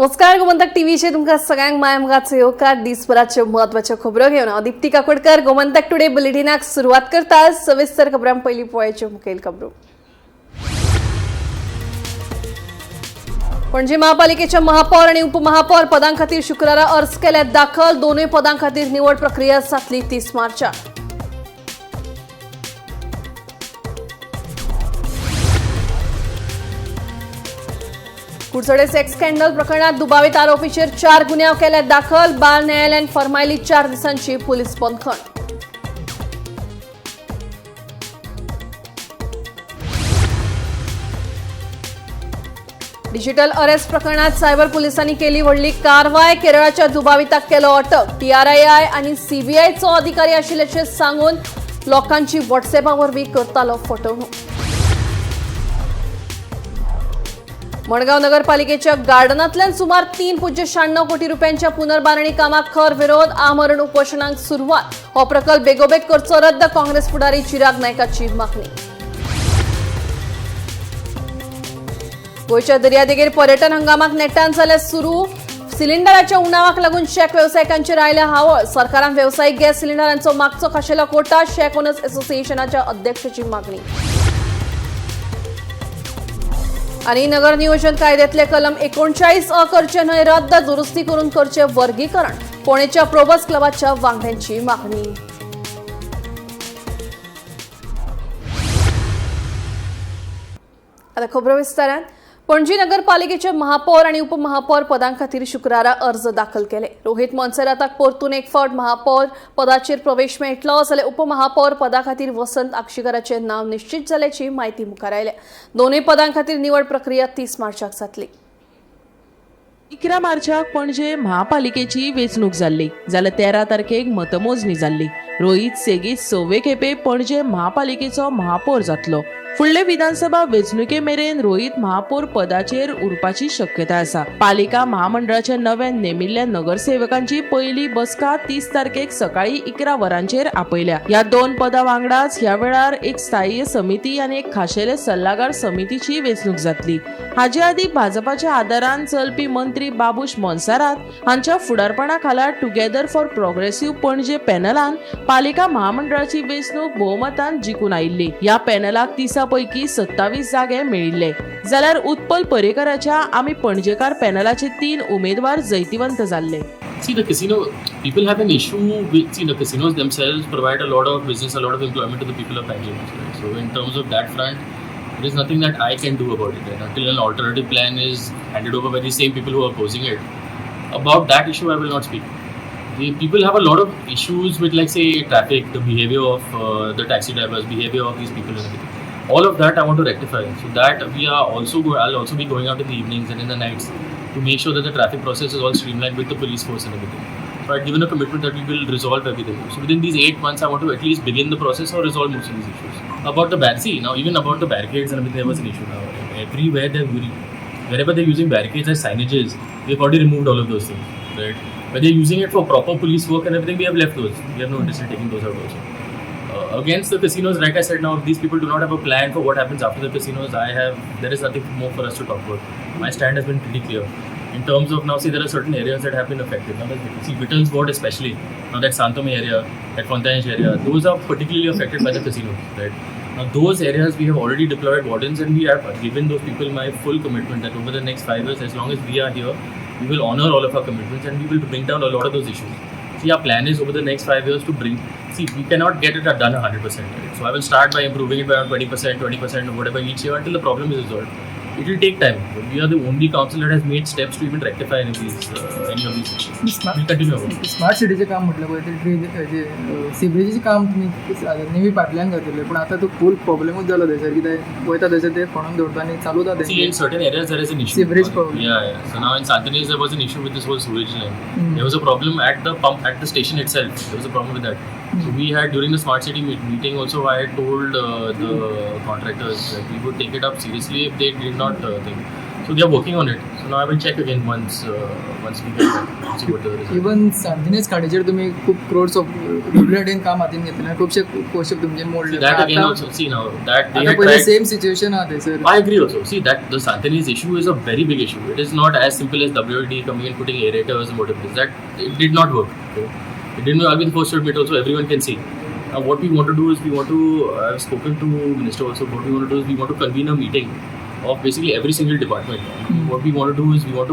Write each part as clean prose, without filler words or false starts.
नमस्कार, गोमंतक टीव्हीचे तुमका सगळ्यांक मायमगाचे येवकार दिसभराचे महत्वाचे खबरो घेऊन हांव दीप्ती काकोडकर गोमंतक टुडे बुलेटिनाक सुरवात करता. सविस्तर खबरां पयलीं पळोवचे मुखेल खबरो. पणजी महापालिकेच्या महापौर आणि उपमहापौर पदां खातीर शुक्रारा अर्ज केल्यात दाखल. दोनूय पदां खातीर निवड प्रक्रिया जातली 30 मार्चाक. कुडचडे सेक्स स्कॅन्डल प्रकरणात दुबावित आरोपीचेर 4 गुन्यांव केल्यात दाखल. बाल न्यायालयान फरमायली 4 दिसांची पुलीस बंदखण. डिजिटल अरेस्ट प्रकरणात सायबर पोलिसांनी केली व्हडली कारवाय. केरळाच्या दुबाविताक केलो अटक. TRII आणि CBIचो अधिकारी आशिल्ल्याचे सांगून लोकांची व्हॉट्सएपावरवी करतालो फटवणूक. मडगाव नगरपालिकेच्या गार्डनांतल्यान सुमार 3.96 कोटी रुपयांच्या पुनर्बांधणी कामाक खर विरोध. आमरण उपोषणांक सुरवात. हो प्रकल्प बेगोबेग करचो रद्द. काँग्रेस फुडारी चिराग नायकाची मागणी. गोयच्या दर्यादेगेर पर्यटन हंगामाक नेटान जाल्यार सुरू. सिलिंडराच्या उणावाक लागून शेक व्यावसायिकांचेर आयल्या हावळ. सरकारान व्यावसायिक गॅस सिलिंडरांचो मागचो खाशेलो कोटा. शेक ओनर्स असोसिएशनाच्या अध्यक्षाची मागणी. आणि नगर नियोजन कायद्यातले कलम 39 करचे न्हय रद्द. दुरुस्ती करून करचे वर्गीकरण. पुणेच्या प्रोबस क्लबाच्या वांगड्यांची मागणी. आता खबरो विस्तारान. पणजी नगरपालिकेच्या महापौर आणि उपमहापौर पदां खातीर शुक्रारा अर्ज दाखल केले. रोहित मोन्सेराताक परतून एक फावट महापौर पदाचेर प्रवेश मेळटलो जाल्यार उपमहापौर पदा खातीर वसंत आगशीकराचे नाव निश्चित जाल्याची माहिती मुखार आयल्या. दोनूय पदां खातीर निवड प्रक्रिया 30 मार्चाक जातली. 11 मार्चाक पणजे महापालिकेची वेंचणूक जाल्ली जाल्यार 13 तारखेक मतमोजणी जाल्ली. रोहित सेगीत 6वे खेपे पणजे महापालिकेचो महापौर जातलो. फुडले विधानसभा वेंचणुके मेरेन रोहित महापौर पदाचेर उरपाची शक्यताय आसा. पालिका महामंडळाच्या नव्यान नेमिल्ल्या नगरसेवकांची पयली बसका 30 तारखेक सकाळी 11 वरांचेर आपयल्या. ह्या 2 पदां वांगडाच ह्या वेळार एक स्थायी समिती आनी एक खाशेले सल्लागार समितीची वेंचणूक जातली. हाचे आदी भाजपाच्या आदारान चलपी मंत्री बाबूश मोन्सेरात हांच्या फुडारपणा खाला टुगेदर फॉर प्रोग्रेसिव्ह पणजे पॅनलान पालिका महामंडळाची वेंचणूक भोवमतान जिखून आयिल्ली. ह्या पॅनलाक 30 पैकी 27 जागे मेळिल्ले जाल्यार उत्पल परेकराच्या आमी पणजेकार पॅनलाचे 3 उमेदवार जैतिवंत जाल्ले. See, the casino people have an issue with, see, the casinos themselves provide a lot of business, a lot of employment to the people of Bangalore. Right? So in terms of that front, there is nothing that I can do about it. Right? Until an alternative plan is handed over by the same people who are opposing it. About that issue, I will not speak. The people have a lot of issues with, like, say, traffic, the behavior of the taxi drivers, behavior of these people and everything. All of that I want to rectify. So that I'll also be going out in the evenings and in the nights to make sure that the traffic process is all streamlined with the police force and everything. So I've given a commitment that we will resolve everything. So within these 8 months, I want to at least begin the process or resolve most of these issues. About the now even about the barricades and everything, there was an issue now. Everywhere wherever they're using barricades as signages, we've already removed all of those things. Right? Where they're using it for proper police work and everything, we have left those. We have no interest in taking those out also. Against the casinos, like I said, now if these people do not have a plan for what happens after the casinos, there is nothing more for us to talk about. My stand has been pretty clear. In terms of now, see, there are certain areas that have been affected. Now, see, Whittles Ward especially, now that Santome area, that Fontainebleau area, those are particularly affected by the casinos, right? Now, those areas we have already deployed wardens and we have given those people my full commitment that over the next 5 years, as long as we are here, we will honor all of our commitments and we will bring down a lot of those issues. See, our plan is over the next 5 years to bring. See, we cannot get it done 100%. Right? So I will start by improving it by around 20% or whatever each year until the problem is resolved. It will take time. But we are the only council that has made steps to even rectify any of these issues. We'll continue. Smart सिटीचे काम म्हटलं पळय ते सीबरेजीचे काम तुम्ही नेहमी फाटल्यान घातले पण आता तो फूल प्रॉब्लेमूच जालो थंयसर कित्याक वयता थंयसर ते फोडून दवरता आनी चालू जाता. See, in certain areas there is an issue. Sewerage problem. Yeah. So now in Santanis there was an issue with this whole sewage line. There was a problem at the pump at the station itself. There was a problem with that. So we had during the smart city meeting also I had told the contractors that we would take it up seriously if they did not think. So they are working on it. So now I will check again once we get back, see what the result. Even सांतिनेज खाडीचेर तुम्ही खूप crores of WITN काम हातीन घेतले आनी खुबशे post तुमचे मोडले. That again also, see now, that they had पहिले tried. सेम सिच्युएशन आहा थंयसर. I agree also. See that the Santinese issue is a very big issue. It is not as simple as WIT coming and putting aerators and whatever it is. That it did not work. Okay? It didn't work. I'll be the first to admit also, everyone can see. Now what we want to do is we want to, I've spoken to Minister also, what we want to do is we want to convene a meeting of basically every single department. What we want to do is we want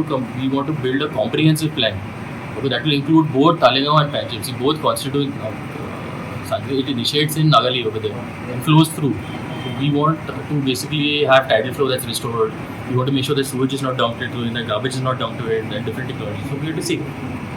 to build a comprehensive plan. Okay, that will include both Talegaon and Panjim. See, both constituent it initiates in Nagali over there and flows through. So we want to basically have tidal flow that's restored. We want to make sure that sewage is not dumped into it, that garbage is not dumped to it, and different technologies. So we have to see.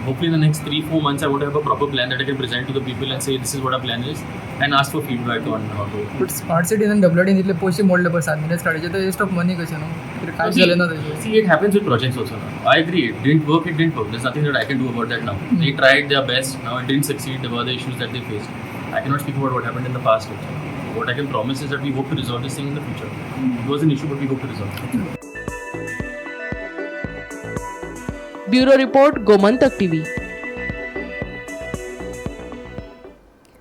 Hopefully in the next 3-4 months I want to have a proper plan that I can present to the people and say this is what our plan is and ask for feedback on how to. But smart सिटीन आनी WITN इतले पयशे मोडले पळय सांतिनेज खाडीचे तर waste of मनी कशें न्हू कित्याक कांयच जालें ना तेजेर. See, it happens with projects also now. I agree, it didn't work. There's nothing that I can do about that now. They tried their best, now it didn't succeed. There were other issues that they faced. I cannot speak about what happened in the past also. What I can promise is that we hope to resolve this thing in the future. It was an issue, but we hope to resolve it. Bureau report, Gomantak TV.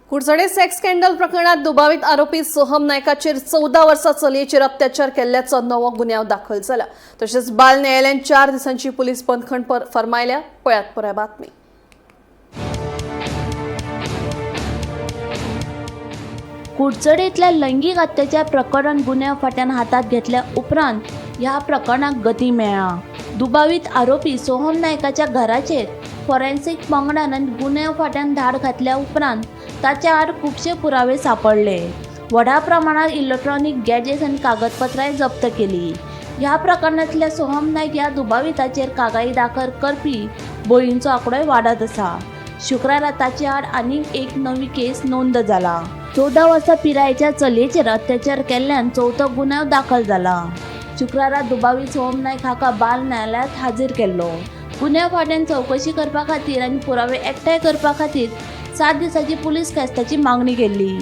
Kudchade sex scandal प्रकरणात दुबावित आरोपी सोहम नायकाचेर 14 वर्सां चलयेचेर अत्याचार केल्ल्याचो नवो गुन्यांव दाखल जाला. तशेंच बाल न्यायालयान 4 दिसांची पुलीस बंदखण फरमायल्या. पळयात पुराय बातमी. कुडचडेंतल्या लैंगीक अत्याचार प्रकरण गुन्यांव फाट्यान हातात घेतल्या उपरांत ह्या प्रकरणाक गती मेळ्ळा. दुबावित आरोपी सोहम नायकाच्या घराचेर फॉरेन्सीक पंगडान गुन्यांव फाट्यान धाड घातल्या उपरांत ताचे आड खुबशे पुरावे सांपडले. व्हडा प्रमाणात इलेक्ट्रॉनिक गॅजेट्स आनी कागदपत्रांय जप्त केली. ह्या प्रकरणांतल्या सोहम नायक ह्या दुबाविताचेर कागाळी दाखल करपी बळींचो आंकडोय वाडत आसा. शुक्रारा ताचे आड आनीक एक नवी केस नोंद जाला. 14 वर्सां पिरायेच्या चलयेचेर अत्याचार केल्ल्यान 4थो गुन्यांव दाखल जाला. शुक्रारा दुबावी सोहम नायक हाका बाल न्यायालयांत हाजीर केल्लो. गुन्यांव फाट्यान चवकशी करपा खातीर आनी पुरावे एकठांय करपा खातीर 7 दिसांची पुलीस केस्ताची मागणी केल्ली.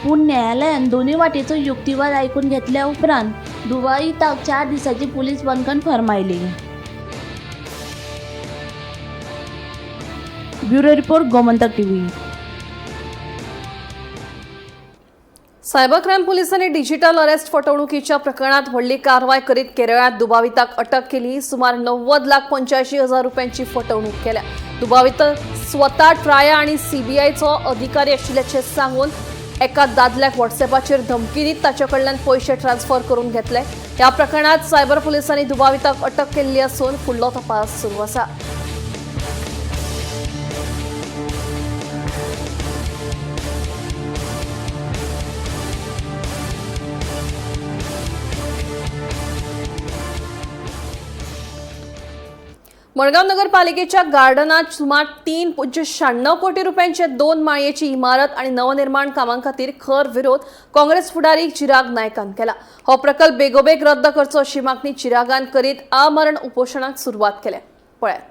पूण न्यायालयान दोनूय वाटेचो युक्तिवाद आयकून घेतल्या उपरांत दुबाविताक 4 दिसांची पुलीस बंदखण फरमायली. Bureau report, Gomantak TV. Cyber crime पोलिसांनी डिजिटल अरेस्ट फटवणुकीच्या प्रकरणात व्हडली कारवाय करीत केरळात दुबाविताक अटक केली. सुमार 90,85,000 रुपयांची फटवणूक केल्या. दुबावित स्वता ट्राया आणि CBIचो अधिकारी आशिल्ल्याचे सांगून एका दादल्याक व्हॉट्सॲपाचेर धमकी दीत ताचे कडल्यान पयशे ट्रान्सफर करून घेतले. ह्या प्रकरणात सायबर पोलिसांनी दुबाविताक अटक केल्ली असून फुडलो तपास सुरू आसा. मडगाव नगरपालिकेच्या गार्डनात सुमार 3.96 कोटी रुपयांचे 2 माळयेची इमारत आणि नवनिर्माण कामांखातीर खर विरोध काँग्रेस फुडारी चिराग नायकान केला. हो प्रकल्प बेगोबेग रद्द करचो अशी मागणी चिरागान करीत आमरण उपोषणाक सुरवात केल्या. पळयात.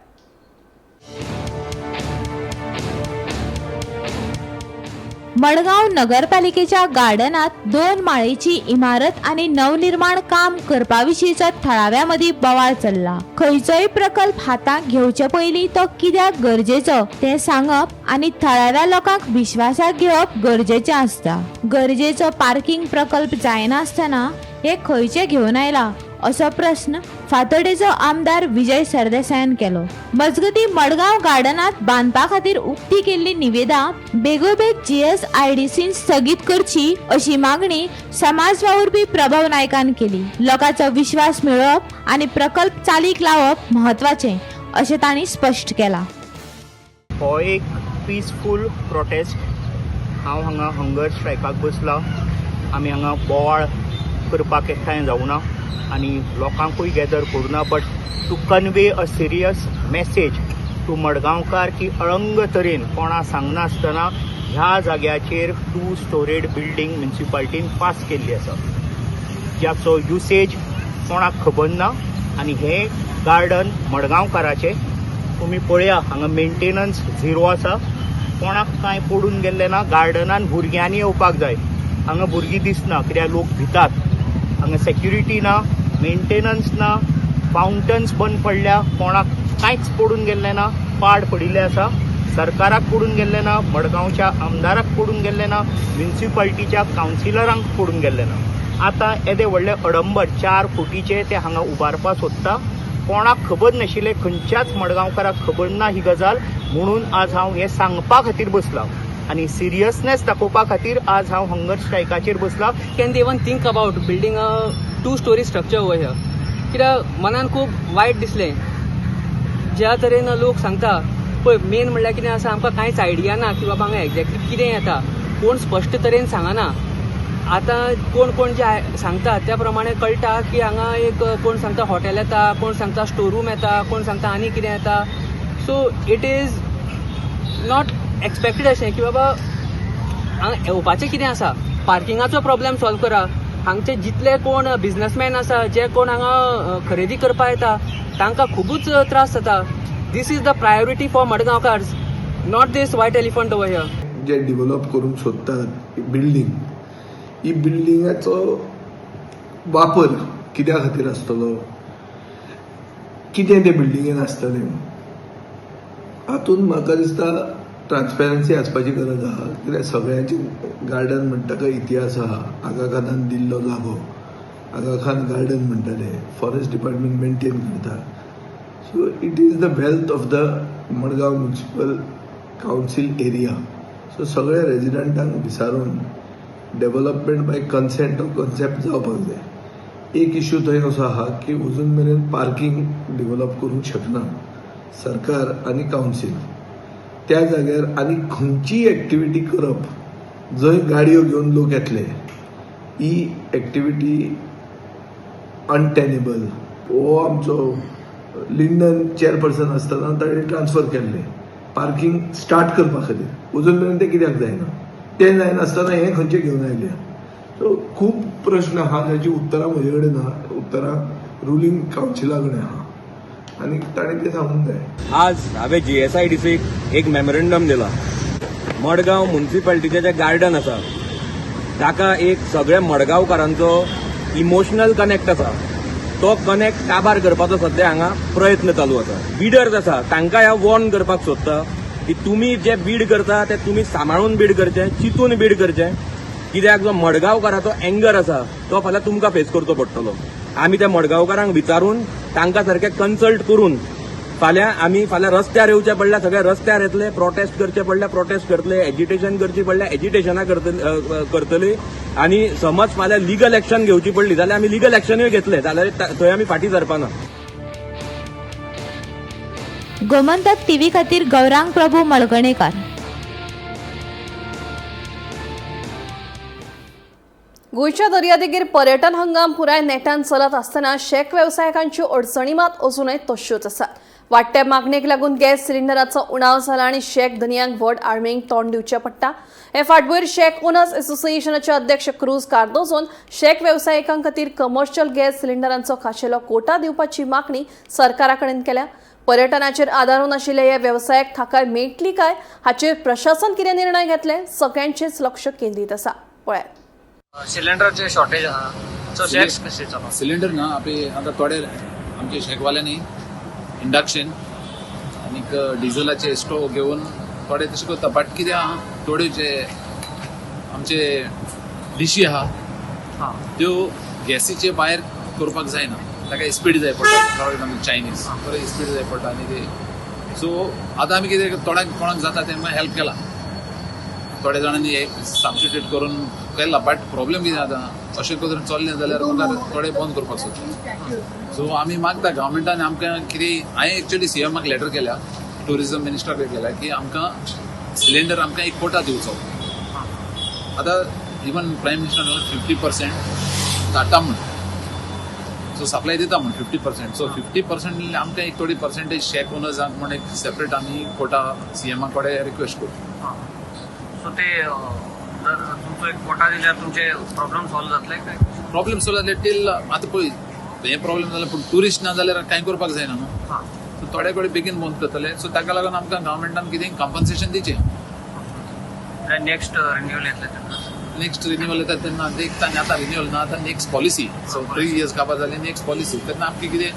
मडगाव नगरपालिकेच्या गार्डनात 2 माळेची इमारत आणि नवनिर्माण काम करपाविशींचो थळाव्यामदी बोवाळ चल्ला. खंयचोय प्रकल्प हाताक घेवचे पयलीं तो कित्याक गरजेचो तें सांगप आणि थळाव्या लोकांक विश्वासाक घेवप गरजेचें आसता. गरजेचो पार्किंग प्रकल्प जायनासतना हे खंयचे घेवन आयला असो प्रश्न फातोडेचो आमदार विजय सरदेसायान केलो. मजगती मडगाव गार्डनात बांदपा खातीर उक्ती केल्ली निविदा बेगोबेग GSIDCन स्थगीत करची अशी मागणी समाज वावुरपी प्रभाव नायकान केली. लोकांचो विश्वास मेळोवप आनी प्रकल्प चालीक लावप म्हत्वाचें अशें तांणी स्पश्ट केलां. हो एक पीसफूल प्रोटेस्ट. हांव हांगा हंगर स्ट्रायकाक बसला. आमी हांगा बोवाळ करपाक एकठांय जावना आनी लोकांकूय गॅदर करुना, but to convey a serious message to मडगांवकार की अळंग तरेन कोणा सांगनासतना ह्या जाग्याचेर 2 स्टोरेड बिल्डींग म्युनिसिपालिटीन पास केल्ली आसा, ज्याचो युसेज कोणाक खबर ना. आनी हे गार्डन मडगांवकाराचें तुमी पळया, हांगा मेंटेनन्स 0 आसा. कोणाक कांय पडून गेल्लें ना. गार्डनान भुरग्यांनी येवपाक जाय, हांगा भुरगीं दिसना कित्याक लोक भितात. हांगा सेक्युरिटी ना, मेंटेनन्स ना, फावंटन्स बंद पडल्या, कोणाक कांयच पडून गेल्लें ना, पाड पडिल्ले आसा. सरकाराक पडून गेल्लें ना, मडगांवच्या आमदाराक पडून गेल्लें ना, म्युनिसिपालिटीच्या कावन्सिलरांक पडून गेल्लें ना. आतां येदे व्हडले अडंबर 4 कोटीचे ते हांगा उबारपा सोदता. कोणाक खबर नाशिल्लें, खंयच्याच मडगांवकाराक खबर ना ही गजाल, म्हणून आज हांव हें सांगपा खातीर बसलां आनी सिरियसनेस दाखोवपा खातीर आज हांव हंगर स्ट्रायकाचेर बसलां. Can they even think about building a 2-story structure over here? कित्याक मनान खूब वायट दिसलें. ज्या तरेन लोक सांगता पळय, मेन म्हणल्यार कितें आसा, आमकां कांयच आयडिया ना की बाबा हांगा एक्झॅक्टली कितें येता, कोण स्पश्ट तरेन सांगना. आतां कोण कोण जे सांगता त्या प्रमाणे कळटा की हांगा एक कोण सांगता हॉटेल येता, कोण सांगता स्टोर रूम येता, कोण सांगता आनी कितें येता. So it is not expected अशें की बाबा हांगा येवपाचें कितें आसा. पार्किंगाचो प्रॉब्लेम सॉल्व करा. हांगचे जितले कोण बिझनसमॅन आसा, जे कोण हांगा खरेदी करपा येता, तांकां खुबूच त्रास जाता. This is the priority for मडगांवकार्स, not this white elephant over here. जे डेव्हलप करूंक सोदतात बिल्डींग, ही बिल्डिंगाचो वापर कित्या खातीर आसतलो, कितें ते बिल्डिंगेन आसतलें, हातूंत म्हाका दिसता ट्रान्सपेरन्सी आसपाची गरज आहा. कित्याक सगळ्यांचे गार्डन म्हणटा तो इतिहास आहा. आगा खानान दिल्लो जागो, आगा खान गार्डन म्हणटाले, फॉरेस्ट डिपार्टमेंट मेंटेन करता. So it is the wealth of the Madgaon municipal council area. So सगळ्या रेजिडंटांक विचारून development by consent of concept जावपाक जाय. एक इश्यू थंय असो आहा की अजून मेरेन पार्किंग डेव्हलप करूंक शकना सरकार आनी कावन्सील. त्या जाग्यार आनी खंयची एक्टिविटी करप जंय गाडयो घेवन लोक येतले, ही एक्टिविटी अनटेनेबल. हो आमचो लिंडन चेअरपर्सन आसतना ताणें ट्रान्सफर केल्लें पार्किंग स्टार्ट करपा खातीर. अजून मेरेन तें कित्याक जायना, तें जायनासतना हें खंयचें घेवन आयलें. सो खूब प्रश्न आहा जाची उतरां म्हजे कडेन ना, उतरां रुलींग कावन्सिला कडेन आहा आनी ताणें तें सांगूंक जाय. आज हांवें GSIDCक एक मेमोरेंडम दिला. मडगांव म्युनिसिपालिटीचें जें गार्डन आसा ताका एक सगळ्या मडगांवकारांचो इमोशनल कनेक्ट आसा. तो कनेक्ट काबार करपाचो सध्या हांगा प्रयत्न चालू आसा. बिडर्स आसा तांकां हांव वॉर्न करपाक सोदता की तुमी जे बीड करता ते तुमी सांबाळून बीड करचें, चिंतून बीड करचें. कित्याक जो मडगांवकाराचो एंगर आसा तो फाल्यां तुमकां फेस करचो पडटलो. आमी त्या मडगांवकारांक विचारून तांकां सारकें कन्सल्ट करून आमी फाल्यां रस्त्यार येवचें पडल्यार सगळे रस्त्यार येतले, प्रोटेस्ट करचें पडल्यार प्रोटेस्ट करतले, एजिटेशन करची पडल्यार एजिटेशनां करतली. आनी समज फाल्यां लिगल एक्शन घेवची पडली जाल्यार आमी लिगल एक्शनूय घेतले, जाल्यार थंय आमी फाटीं सरपाना. गोमंतक टीव्ही खातीर गौरांग प्रभू मळगणेकार. गोंयच्या दर्यादेगेर पर्यटन हंगाम पुराय नेटान चलत आसतना शेक वेवसायिकांच्यो अडचणी मात अजूनय तश्योच आसात. वाडट्या मागणेक लागून गॅस सिलिंडराचो उणाव जाला आनी शेक धनियांक व्हड आळमेक तोंड दिवचें पडटा. हे फाटभुंयेर शेक ओनर्स असोसिएशनाचे अध्यक्ष क्रूज कार्दोजोन शेक वेवसायिकां खातीर कमर्शियल गॅस सिलिंडरांचो खाशेलो कोटा दिवपाची मागणी सरकारा कडेन केल्या. पर्यटनाचेर आदारून आशिल्ले हे वेवसायाक थाकाय मेळटली काय हाचेर प्रशासन कितें निर्णय घेतले, सगळ्यांचेच लक्ष केंद्रीत आसा. पळयात. सिलेंडरचे शॉर्टेज आहा, सो शेक्स कशें चलता? सिलेंडर ना आपली आता थोडे आमचे शेकवाल्यांनी इंडक्शन आनीक डिझलाचे स्टोव घेवन थोडे तशें करता. बट कितें आहा, थोड्योचे आमचे डिशी आहा त्यो गॅसीचे भायर करपाक जायना, ताका स्पीड जाय पडटा. चायनीज बरें स्पीड जाय पडटा आनी ते. सो आतां आमी कितें थोड्यांक कोणाक जाता तेंकां हेल्प केला, थोड्या जाणांनी सबस्टिट्यूट करून केला. बट प्रॉब्लेम कितें जाता, अशें करून चल्लें जाल्यार म्हाका थोडे बंद करपाक सोदता. सो आमी मागता गव्हर्मेंटान आमकां कितें, हांवें एक्चुअली CMाक लेटर केल्या, टुरिजम मिनिस्टराक केल्या की आमकां सिलिंडर आमकां एक कोटा दिवचो. आतां इवन प्रायम मिनिस्टरान 50% धाडटा म्हण, सो सप्लाय दिता म्हण 50%. सो 50% आमकां एक थोडी पर्सेंटेज शेक ओनर्सांक म्हण एक सेपरेट आमी कोटा CMा कडेन रिक्वेस्ट करू. सो ते जर तुमचो एक कोटा दिल्यार तुमचे प्रॉब्लेम सॉल्व जातले काय? प्रॉब्लेम सॉल्व जाले टील आतां पळय हे प्रॉब्लेम जाल्यार पूण टुरिस्ट ना जाल्यार कांय करपाक जायना न्हू. सो थोडे कडेन बेगीन बंद करतले. सो ताका लागून आमकां गव्हर्मेंटान कितें कॉम्पन्सेशन दिचें. नेक्स्ट रिन्यूअल येतले तेन्ना? नेक्स्ट रिन्यूअल येता तेन्ना देखता. आतां रिन्यूअल ना, आतां नेक्स्ट पॉलिसी. सो 3 years काबार जाली नेक्स्ट पॉलिसी. तेन्ना आमकां कितें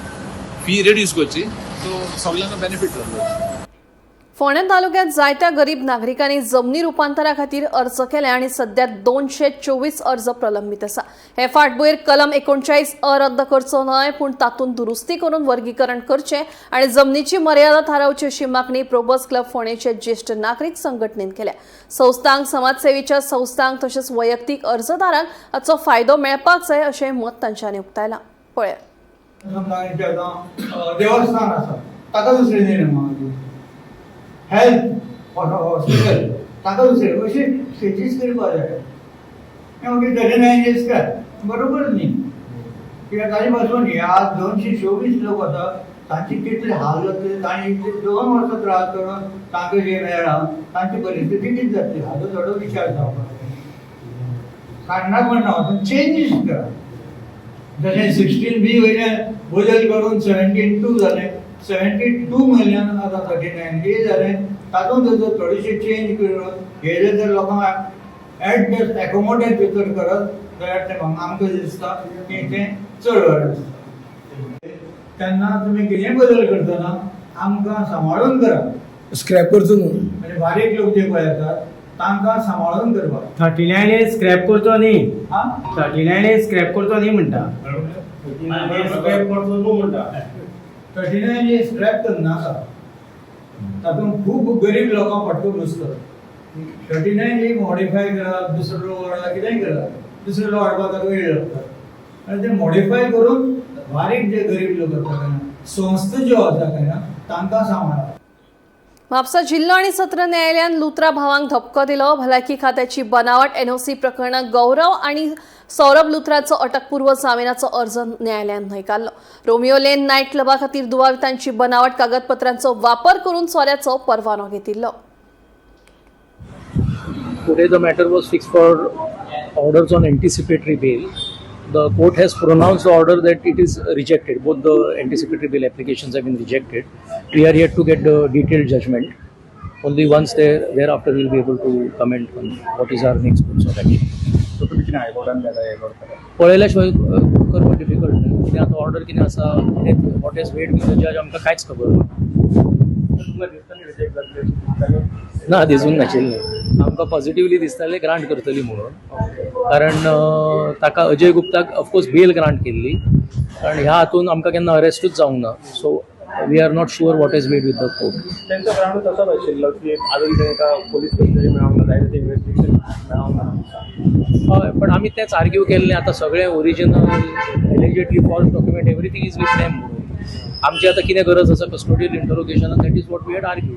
फी रेड्यूस करची सो सगळ्यांना बेनिफीट जातलो. फोंडें तालुक्यात जायत्या गरीब नागरिकांनी जमनी रुपांतरा खातीर अर्ज केले आणि सध्या 224 अर्ज प्रलंबीत आसा. हे फाटभुंयेर कलम 39 रद्द करचो न्हय पूण तातूंत दुरुस्ती करून वर्गीकरण करचें आणि जमनीची मर्यादा थारावची अशी मागणी प्रोबस क्लब फोंडेचे ज्येष्ठ नागरीक संघटनेन केल्या. संस्थांक, समाजसेवेच्या संस्थांक तशेंच वैयक्तीक अर्जदारांक हाचो फायदो मेळपाक जाय अशें मत तांच्यांनी उक्तायलां. पळया. देवस्थान आसा ताका दुसरे निर्णय हेल्थ हॉस्पिटल ताका दुसरे अशी स्टेजीस करपाक जाय. मागीर 39 काय बरोबर न्ही कित्याक ताजे पासून न्ही आज 224 लोक आसा तांची कितले हाल जातले. तांणी इतले 2 वर्सां त्रास करून तांकां जे मेळ्ळा तांची परिस्थिती कितें जातली हाचो थोडो विचार जावपाक जाय. काडनाक म्हणना चेंजीस करा. जशें 16B वयल्यान बदल करून 17(2) जालें. 72 म्हयन्यान आतां 39A जालें. तातूंत जर थोडेशे चेंज करून हे जर लोकांक एडजस्ट एकोमोडेट भितर करत जाल्यार तें आमकां दिसता की तें चड बरें आसता. तेन्ना तुमी कितेंय बदल करतना आमकां सांबाळून करात. स्क्रॅप करचो न्हू. म्हणजे बारीक लोक जे पळय आसात तांकां सांबाळून करपाक. 39A स्क्रॅप करचो न्ही. हां 39A स्क्रॅप करचो न्ही म्हणटा. 39A scrap करनाका. तातूंत खूब गरीब लोकां फटको बसतात. 39A मॉडिफाय करात, दुसरो लो वाडा कितेंय करात, दुसरो लो वाडपाक ताका वेळ लागता. आनी ते मॉडिफाय करून बारीक जे गरीब लोक आसता संस्था ज्यो आसा तांकां सांबाळा. म्हापसा जिल्लो आणि सत्र न्यायालयान लुत्रा भावांक धपको दिलो. भलायकी खात्याची बनावट NOC प्रकरणात गौरव आणि सौरभ लुथराचो अटकपूर्व जामिनाचो अर्ज न्यायालयान न्हयकारलो. रोमियो लेन नायट क्लबा खातीर दुबावितांची बनावट कागदपत्रांचो वापर करून सोऱ्याचो परवानो घेतिल्लो. Today the matter was fixed for orders on anticipatory bail. The court has pronounced the order that it is rejected. Both the anticipatory bail applications have been rejected. We are yet to get the detailed judgment. Only once thereafter we will be able to comment on what is our next course of action. So तुम्ही किती हायकोर्टान गेला हे करता पळयल्याशिवाय करपाक difficult न्ही. कितें आतां order कितें आसा what is weight with the जज आमकां कांयच खबर ना. ना दिसूंक नाशिल्लें. आमकां पॉझिटिवली दिसतालें ग्रांट करतली म्हणून. कारण ताका अजय गुप्ताक ऑफकोर्स बेल ग्रांट केल्ली कारण ह्या हातून आमकां केन्ना अरेस्टूच जावंक ना. So we are not sure what is weight with the court. त्यांचा ग्राउंड तसोच आशिल्लो की आजून तांकां पोलीस कस्टडी मेळोंक ना, जाय तशें इन्व्हेस्टिगेशन मेळोंक ना. हय पण आमी तेंच आर्ग्यू केल्लें. आतां सगळें original allegedly false document everything is with them म्हणून. आमची आतां कितें गरज आसा कस्टोडियल इंटरोगेशनान that is what we had argue.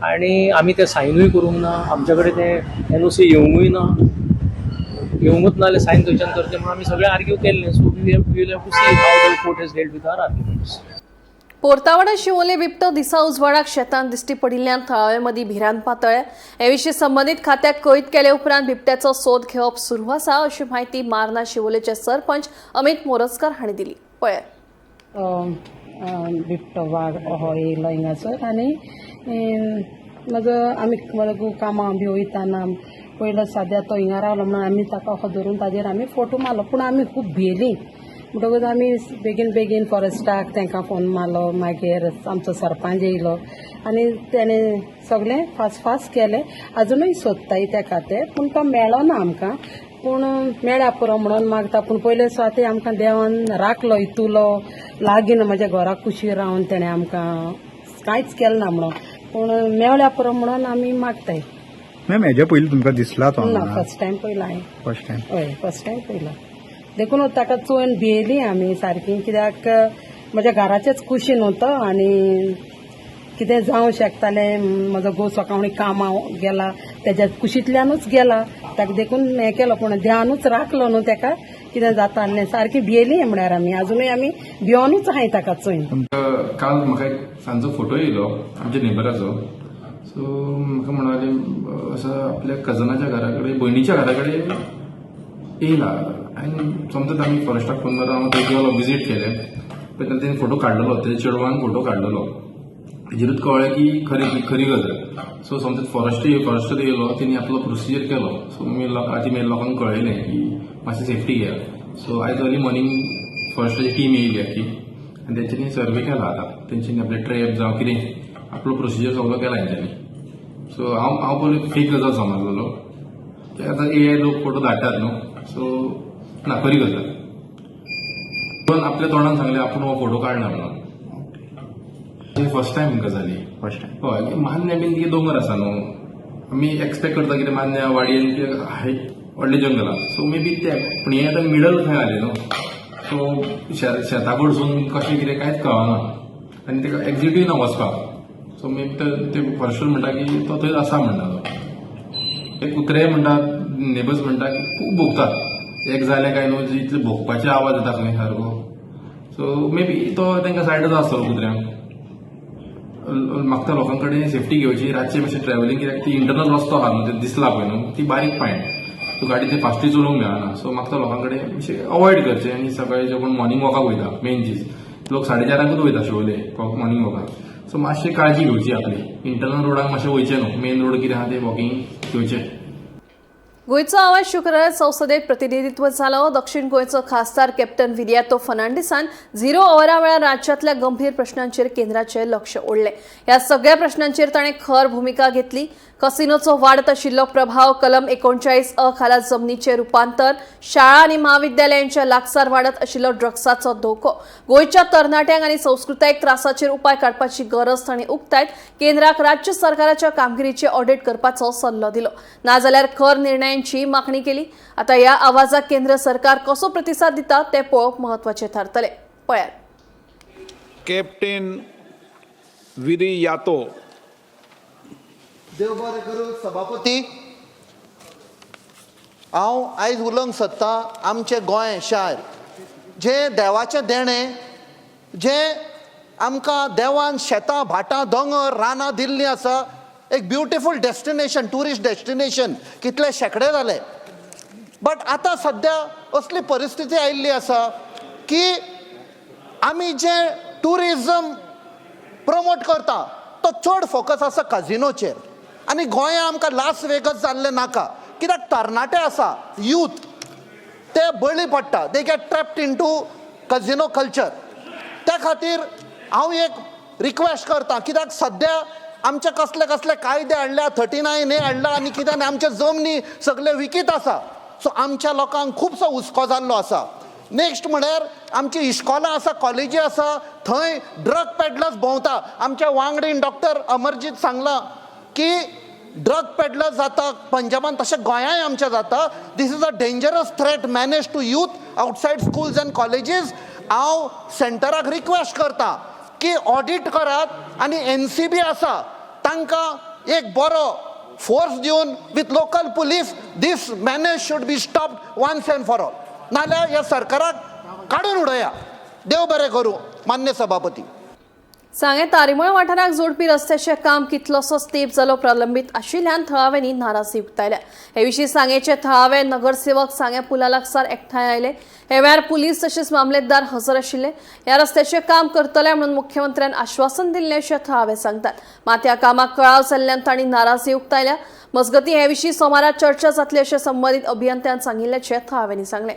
आनी आमी तें सायनूय करूंक ना. आमचे कडेन तें NOC येवंकूय ना. येवंकूच ना जाल्यार सायन थंयच्यान करचें म्हणून आमी सगळें आर्ग्यू केल्लें. So we have to see how the court has dealt with our arguments. Portawada Siolim बिबटो दिसा उजवाडाक शेतांत दिश्टी पडिल्ल्यान थळावे मदीं भिरांत पातळ्ळ्या. हे विशीं संबंदीत खात्याक कळीत केले उपरांत बिबट्याचो सोद घेवप सुरू आसा अशी म्हायती मारना शिवोलेचे सरपंच अमित मोरजकार हांणी दिली. पळय. बिबटो वाघ हो येयलो हिंगासर आनी म्हाजो कामां बी वयताना पयलो सद्या तो हिंगा रावलो म्हणून आमी ताका अहो धरून ताजेर आमी फोटो मारलो. पूण आमी खूब भियेलीं. म्हणटकूच आमी बेगीन फॉरेस्टाक तांकां फोन मारलो. मागीर आमचो सरपंच येयलो आनी तेणें सगळें फास्ट केलें. आजुनूय सोदताय ताका ते पूण तो मेळ्ळो ना आमकां. पूण मेळ्ळ्या पुरो म्हणून मागता. पूण पयले स्वाती आमकां देवान राखलो इतुलो लागीन म्हज्या घरा कुशीर रावन तेणें आमकां कांयच केलें ना म्हणून. पूण मेळ्ळ्या पुरो म्हणून आमी मागताय. मॅम हेज्या पयलीं तुमकां दिसला तो? ना फर्स्ट टायम पयला हांवें. First time? हय फर्स्ट टायम पयला. देखून ताका चोवन भियेलीं आमी सारकीं. कित्याक म्हज्या घराचेच कुशीन न्हू तो आनी कितें जावं शकतालें. म्हजो घोव सकाळीं कामां गेला तेज्या कुशींतल्यानूच गेला. ताका देखून हें केलो पूण देवानूच राखलो न्हू ताका कितें जाता आसलें. सारकी भियेलीं म्हणल्यार आमी आजुनूय आमी भिवनूच आहाय ताका चोयन. काल म्हाका एक सांजचो फोटो येयलो आमच्या नेबराचो. सो म्हाका म्हणाले असं आपल्या कजनाच्या घरा कडेन भयणीच्या घरा कडेन येयला. आनी समजत आमी फॉरेस्टाक फोन मारून हांव थंय गेलो विजीट केलें. पळय तेन्ना तेणें फोटो काडलेलो तेज्या चेडवान फोटो काडलेलो. तेजेरूच कळ्ळें की खरी गजाल. सो समजत फॉरेस्टर येयलो तेणी आपलो प्रोसिजर केलो. सो मागीर लोकांक कळयलें की मातशी सेफ्टी घेया. सो आयज अर्ली मॉर्निंग फॉरेस्टाची टीम येयली आखी आनी तेंच्यांनी सर्वे केला आतां तेंच्यांनी आपले ट्रॅप जावं कितें आपलो प्रोसिजर सगळो केला तेंच्यांनी. सो हांव पयलीं फेक गजाल समजलेलो ते आतां AI लोक फोटो धाडटात न्हू, सो ना खरी गजाल. पण आपल्या तोंडान सांगलें आपूण हो फोटो काडना म्हणून. फर्स्ट टायम गजाली हय मान्य बीन कितें दोंगर आसा न्हू, आमी एक्सपेक्ट करता कितें मान्य वाडयेन कितें हायट व्हडलें जंगल आसा, सो मे बी ते पूण हें आतां मिडल खंय जालें न्हू, सो शेता कडसून कशें कितें कांयच कळना आनी ताका एक्झिटूय ना वचपाक. सो मे बी ते फॉरेस्टर म्हणटा की तो थंय आसा म्हणटा तो. ते कुत्रे म्हणटात, नेबर्स म्हणटा की खूब भोगतात, एक जालें काय न्हू इतले भोगपाचे आवाज येता खंय सारको. सो मे बी तो तांकां सायडच आसतलो कुत्र्यांक. मागता लोकां कडेन सेफ्टी घेवची, रातचे मातशें ट्रॅव्हलिंग कित्याक ती इंटरनल रस्तो आहा न्हू, ते दिसला पळय न्हू, ती बारीक पायंट, सो गाडी ते फास्टूय चलोवंक मेळना. सो मागता लोकां कडेन मातशें अवॉयड करचें. आनी सकाळी जे कोण मॉर्निंग वॉकाक वयता, मेन चीज लोक 4:30 वयता शिवोले मॉर्निंग वॉकाक, सो मातशी काळजी घेवची आपली. इंटरनल रोडाक मातशें वयचें न्हू, मेन रोड कितें आहा ते वॉकिंग घेवचें. गोयचो आवाज शुक्रारा संसदेत प्रतिनिधित्व जालो. दक्षिण गोयचो खासदार कॅप्टन विरियातो फर्नांडिसान 0 ओव्हरा वेळार राज्यातल्या गंभीर प्रश्नांचेर केंद्राचें लक्ष ओडलें. ह्या सगळ्या प्रश्नांचेर ताणें खर भुमिका घेतली. कसिनोचो वाडत आशिल्लो प्रभाव, कलम 39(अ) खाला जमनीचें रुपांतर, शाळा आनी महाविद्यालयांच्या लागसार वाडत आशिल्लो ड्रग्साचो धोको, गोंयच्या तरणाट्यांक आनी संस्कृतायेक त्रासाचेर उपाय काडपाची गरज तांणी उक्तायत केंद्राक राज्य सरकाराच्या कामगिरीचें ऑडिट करपाचो सल्लो दिलो. नाजाल्यार खर निर्णयांची मागणी केली. आता ह्या आवाजाक केंद्र सरकार कसो प्रतिसाद दिता तें पळोवप म्हत्वाचें थारतलें. पळयात. कॅप्टन विरियातो. देव बरें करूं सभापती. हांव आयज उलोवंक सोदता आमचें गोंय शार जें देवाचें देणें, जें आमकां देवान शेतां भाटां दोंगर रानां दिल्लीं आसा. एक ब्युटिफूल डेस्टिनेशन, टुरिस्ट डेस्टिनेशन, कितले शेकडे जाले. बट आतां सद्या असली परिस्थिती आयिल्ली आसा की आमी जें टुरिजम प्रमोट करता तो चड फोकस आसा काजिनोचेर. आनी गोंया आमकां लास वेगस जाल्लें नाका, कित्याक तरणाटे आसा, यूथ, ते बळी पडटा, they get trapped into casino culture. त्या खातीर हांव एक रिक्वेस्ट करता, कित्याक सद्या आमचे कसले कसले कायदे हाडल्या, 39A हाडला आनी कित्याक आमचे जमनी सगळे विकीत आसा. सो आमच्या लोकांक खुबसो हुस्को जाल्लो आसा. नेक्स्ट म्हळ्यार आमची इश्कॉलां आसा, कॉलेजी आसा, थंय ड्रग पेडलर्स भोंवता. आमच्या वांगडीन डॉक्टर अमरजीत सांगलां की ड्रग पेडलर्स जाता पंजाबान, तशें गोंयांय आमच्या जाता. This is a dangerous threat menace to youth outside schools and colleges. हांव सेंटराक रिक्वेस्ट करता की ऑडिट करात आनी NCB आसा तांकां एक बरो फोर्स दिवन with local police this menace should be stopped once and for all. नाल्यार ह्या सरकाराक काडून उडया. देव बरें करूं मान्य सभापती. सांगे तारिमळ वाठाराक जोडपी रस्त्याचें काम कितलोसो तेंप जालो प्रलंबीत आशिल्ल्यान थळाव्यांनी नाराजी उक्तायल्या. हे विशीं सांगेचे थळावे नगरसेवक सांगे पुला लागसार एकठांय आयले. हे वेळार पुलीस तशेंच मामलेदार हजर आशिल्ले. ह्या रस्त्याचें काम करतले म्हणून मुख्यमंत्र्यान आश्वासन दिल्लें अशें थळावे सांगतात. मात ह्या कामाक कळाव जाल्ल्यान तांणी नाराजी उक्तायल्या. मजगतीं हे विशीं सोमारा चर्चा जातली अशें संबंदीत अभियंत्यान सांगिल्ल्याचें थळाव्यांनी सांगलें.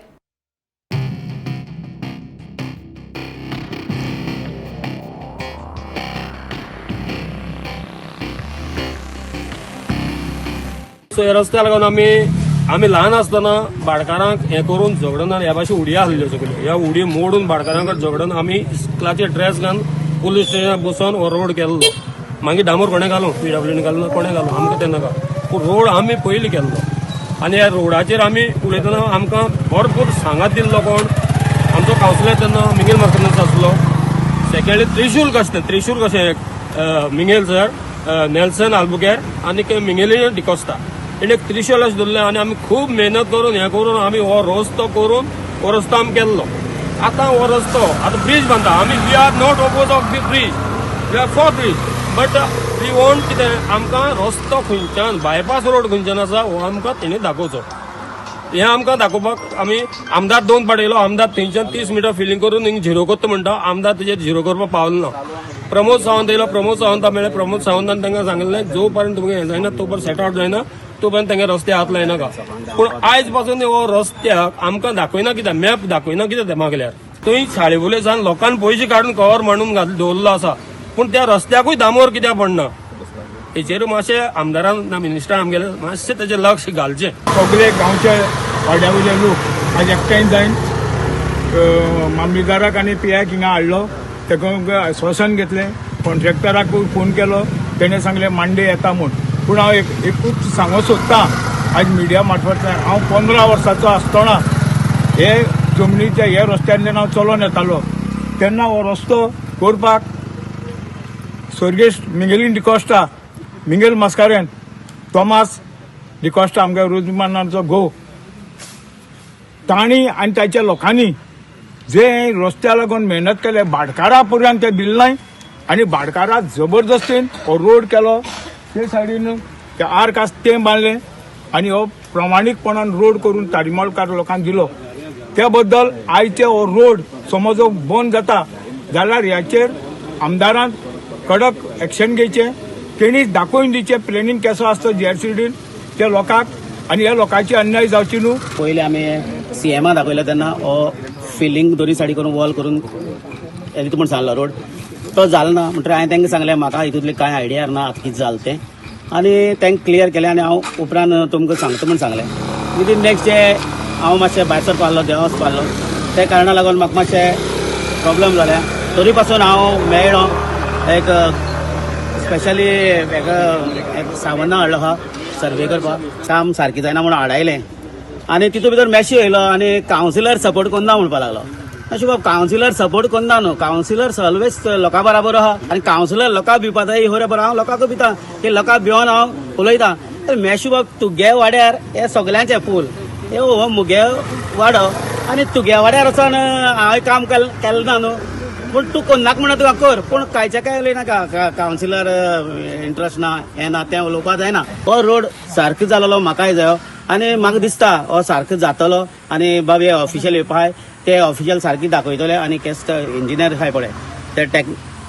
सो ह्या रस्त्याक लागून आमी ल्हान आसतना भाटकारांक हें करून झगडून ह्या भाशेन उडया आसल्यो सगळ्यो. ह्या उडी मोडून भाटकारां कडेन झगडून आमी इस्कुलाचे ड्रेस घालून पुलीस स्टेशनार बसोन हो रोड केल्लो. मागीर डांबोर कोणें घालूं, PWDन घालूं, कोणें घालूं, आमकां तेन्ना पूण रोड आमी पयलीं केल्लो. आनी ह्या रोडाचेर आमी उलयतना आमकां भरपूर सांगात दिल्लो कोण, आमचो कावन्सिलर तेन्ना मिंगेल मार्तनस आसलो. सेकंडली त्रिशूल कशें मिंगेल सर, नेल्सन आल्बुकेर आनी मिंगेली डिकोस्टा एक त्रिशूल अशें धरलें. आनी आमी खूब मेहनत करून हें करून आमी हो रस्तो करून हो रस्तो आमी केल्लो. आतां हो रस्तो आतां ब्रीज बांदता. आमी we are not oppose of the bridge, we are for bridge, but we want कितें आमकां रस्तो खंयच्यान बायपास रोड खंयच्यान आसा हो आमकां तेणी दाखोवचो. हें आमकां दाखोवपाक आमी आमदार 2 फावट येयलो. आमदार थंयच्यान 30 मिटर फिलिंग करून हिंग झिरो करता म्हणटा. आमदार तेजेर झिरो करपाक पावलो ना. प्रमोद सावंत येयलो. प्रमोद सावंता मेळ्ळे. प्रमोद सावंतान तांकां सांगलें जो पर्यंत तुमकां हें जायना तो पर्यंत सेट आउट जायना तो पर्यंत तांगे रस्ते हात लायनाका. पूण आयज पासून हो रस्त्याक आमकां दाखयना कित्याक, मॅप दाखयना कित्याक ते मागल्यार थंय साळेवलेसान लोकांनी पयशे काडून कवर मांडून दवरलो आसा, पूण त्या रस्त्याकूय डांबोर कित्याक पडना हेचेर मातशें आमदारान ना मिनिस्टरान आमगेले मातशें तेजेर लक्ष घालचें. सगळे गांवचे वाड्यावयले लोक आज एकठांय जावन मामलेदाराक आनी PIक हिंगा हाडलो. तेका आश्वासन घेतलें. कॉन्ट्रॅक्टराकूय फोन केलो. तेणें सांगलें मांडे येता म्हूण. पूण हांव एकूच सांगूंक सोदतां आज मिडिया मार्फतल्यान हांव 15 वर्साचो आसतना हे जमनीच्या हे रस्त्यातल्यान हांव चलोन येतालो तेन्ना हो रस्तो करपाक सर्गेस्त मिंगेलीन डिकॉस्टा, मिंगेल मस्कारेन, थॉमास डिकॉस्टा आमगे रोजमानाचो घोव तांणी आनी ताच्या लोकांनी जे रस्त्या लागून मेहनत केले भाटकारा पर्यंत ते दिले नाय आनी भाटकारा जबरदस्तीन हो रोड केलो. ते सायडीन ते आर्क आसा तें बांदलें आनी हो प्रमाणीकपणान रोड करून तारीमळकार लोकांक दिलो. त्या बद्दल आयचे हो रोड समज बंद जाता जाल्यार ह्याचेर आमदारान कडक एक्शन घेवचें. तेणीच दाखोवन दिवचें प्लॅनिंग कसो आसता JRCDन त्या लोकांक आनी ह्या लोकांची अन्याय जावची न्हू. पयलीं आमी CMा दाखयलो तेन्ना हो फिलिंग दोनी सायडी करून वॉल करून येता म्हूण सांगलो रोड तो जालो ना. म्हणटकीर हांवें तांकां सांगलें म्हाका हितूंतली कांय आयडिया ना आतां कितें जालें तें आनी तांकां क्लियर केलें आनी हांव उपरांत तुमकां सांगता म्हूण सांगलें. विदीन नेक्स्ट डे हांव मातशें भायर सरपा आहलो देवा वचपा आहलो त्या कारणां लागून म्हाका मातशें प्रॉब्लेम जालें. तरी पासून हांव मेळ्ळो एक स्पेशली एक सावन्ना हाडलो आहा सर्वे करपाक. काम सारकें जायना म्हणून हाडायलें आनी तितूंत भितर मॅसेज येयलो आनी कावन्सिलर सपोर्ट करना म्हणपाक लागलो. अशें बाबा कावन्सिलर सपोर्ट करना न्हू. कावन्सिलर ऑलवेज लोकां बराबर आहा आनी कावन्सिलर लोकांक भिवपा जाय ह्यो बरो हांव लोकांक भिता की लोकांक भिवन हांव उलयतां. मॅसेज बाबा तुगे वाड्यार हे सगल्यांचे पूल हे हो मुगे वाडो आनी तुगे वाड्यार वचोन हांवें काम केलें ना न्हू. पूण तूं करनाका म्हणून तुका कर पूण कांयचे काय उलयनाका. कावन्सिलर इंट्रस्ट ना हें ना तें उलोवपा जायना. हो रोड सारको जालोलो म्हाकाय जायो आनी म्हाका दिसता हो सारको जातलो आनी बाबी ऑफिशियल येवपाय ते ऑफिशियल सारकी दाखयतले आनी केस इंजिनियर आहाय पळय ते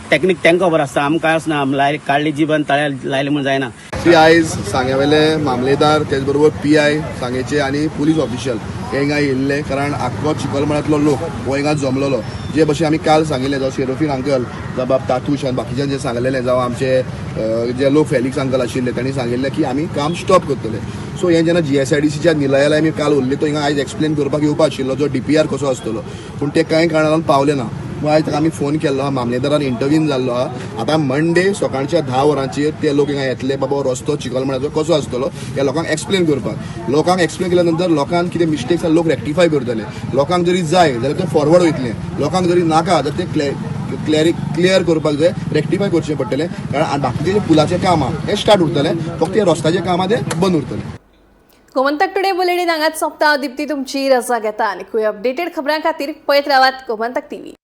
टॅक्नीक तांकां खबर आसता आमकां कांय आसना. आमी काडली जीवन ताळ्या लायले म्हूण जायना. आयज सांग्यावेले मामलेदार तेच बरोबर PI सांगेचे आनी पुलीस ऑफिशियल हे हिंगा येयल्ले कारण आख्खो चिखलमळ्यातलो लोक हो हिंगा जमलेलो. जे भशेन आमी काल सांगिल्लें जावं शेरोफीन अंकल जावं बाब तातूश आनी बाकीच्यान जे सांगलेलें जावं आमचे जे लोक फेलिक्स अंकल आशिल्ले तांणी सांगिल्लें की आमी काम स्टॉप करतले. सो हें जेन्ना GSIDCच्या निलयालय आमी काल उरले तो हिंगा आयज एक्सप्लेन करपाक येवपा आशिल्लो जो DPR कसो आसतलो पूण ते कांय कारणान पावले ना. आयज ताका आमी फोन केल्लो आहा मामलेदारान इंटरव्यून जाल्लो आहा. आतां मंडे सकाळच्या 10 वरांचेर ते लोक हिंगा येतले बाबा रस्तो चिखलमळ्याचो कसो आसतलो ह्या लोकांक एक्सप्लेन करपाक. लोकांक एक्सप्लेन केल्या नंतर लोकांक कितें मिस्टेक्स लोक रेक्टिफाय करतले. लोकांक जरी जाय जाल्यार ते फॉरवर्ड वयतले. लोकांक जरी नाका जाल्यार ते क्लियर करपाक जाय रेक्टिफाय करचें पडटलें कारण बाकीचे जे पुलाचें काम आहा हें स्टार्ट उरतलें फक्त हे रस्त्याचें काम आहा तें बंद उरतलें. गोमंतक टुडे बुलेटिन हांगाच सोंपता. दिप्ती तुमची रजा घेता आनी खंय अपडेटेड खबरां खातीर पळयत रावात गोमंतक TV.